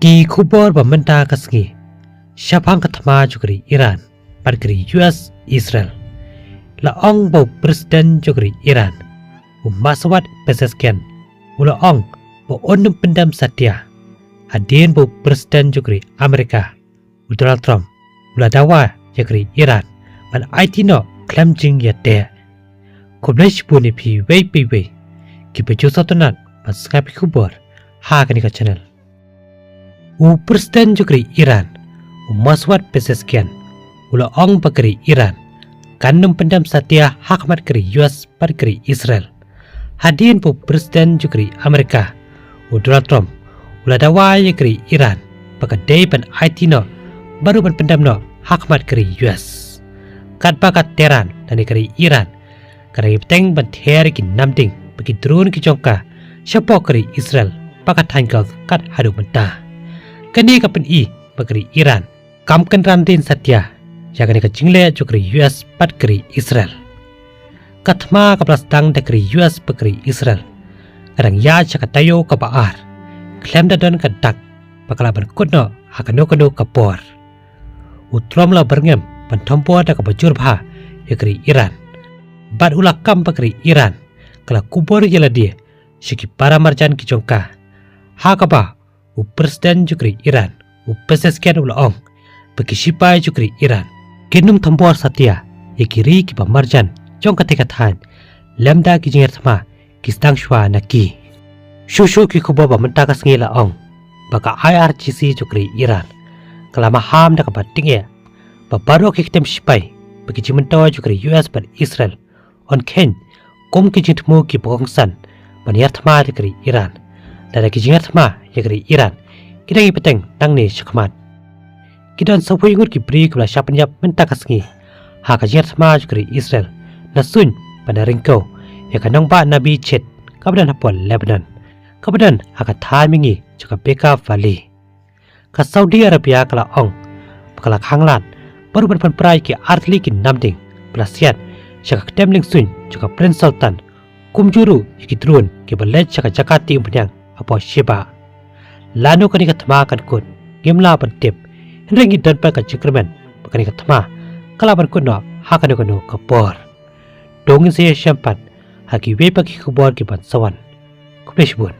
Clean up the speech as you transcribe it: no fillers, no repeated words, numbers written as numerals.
Ki kubor bamenta kasngi Syapang katama jukri Iran Parkri US Israel La ong bau presiden jukri Iran Maswat pesesken Ula ong bau onum pendam satya Hadien bau presiden jukri Amerika Donald Trump Ula dawa jukri Iran Man aitino klam jing yate Kublesh puni pi wei Ki pejo satunan Man skapi kubor Hakanika channel Presiden jukri Iran Maswat pesesken Ula ong bakri Iran Kanum pendam satya hakmat keri US parkeri Israel Hadien po presiden jukri Amerika Donald Trump Ula dawai keri Iran Pakadai pan aitino Baru pan pendam no hakmat keri US Kat bakat teran Dani keri Iran Karena peteng pan teri ki namding Bagi drone ki jongka Siapa keri Israel Pakat tanggal kat hadu mentah Kani kapan bakri Iran Kamkan rantin satya Jagani ka jingle jukri US patkri Israel Katma kaplas tang dakri US bakri Israel Kadang ya jakatayo kabaar Klem dadon kadak Bakalaban kudno hakano kapor Utrom la berngem Pantompo da kabajur bha Yakri Iran Bad ulakam bakri Iran Kala kubor jala dia Syiki para marjan kijongka Hakaba Presiden jukri Iran Pesesken ulaong Bagi sipai jukri Iran Kinum tambor satya Yakiri ki pamarjan Jong katikatan Lemda ki jingir sama Kistang shwa naki Shushu ki kubaba mentakas ngi laong Baka IRGC jukri Iran Kalama ham da kabating ya Babaro ki kitem sipai Bagi jimentawa jukri US ban Israel On ken Kum ki jintmu ki bokongsan Baniar thama jukri Iran Dada ki jingir thama Yakri Iran Kita ngi peteng tang ni syakmat Kita sapu ingur ki beri kebala syapanyap mentakas ngi Haka jingir thama jukri Israel Nasun pada ringkau Yaka nang ba nabi chet Kabadan hapol Lebanon Kabadan haka thamingi Jaka beka valley Ka Saudi Arabia kala ong Bakala khanglan Baru ban prai ki artli ki namding Pelasiat Jaka ketemling sun Jaka Prince Sultan Kumjuru yaki drone Ki balet jaka jakati umpenyang Apo Sheba Lanu kani katma kan kun Gimla bantip Henrengi dan pakai cikramen Bakani katma Kalaban kuno Hakanu kanu kapor Dongin saya syampan Haki we pagi kubor ki ban sawan Kubleshbun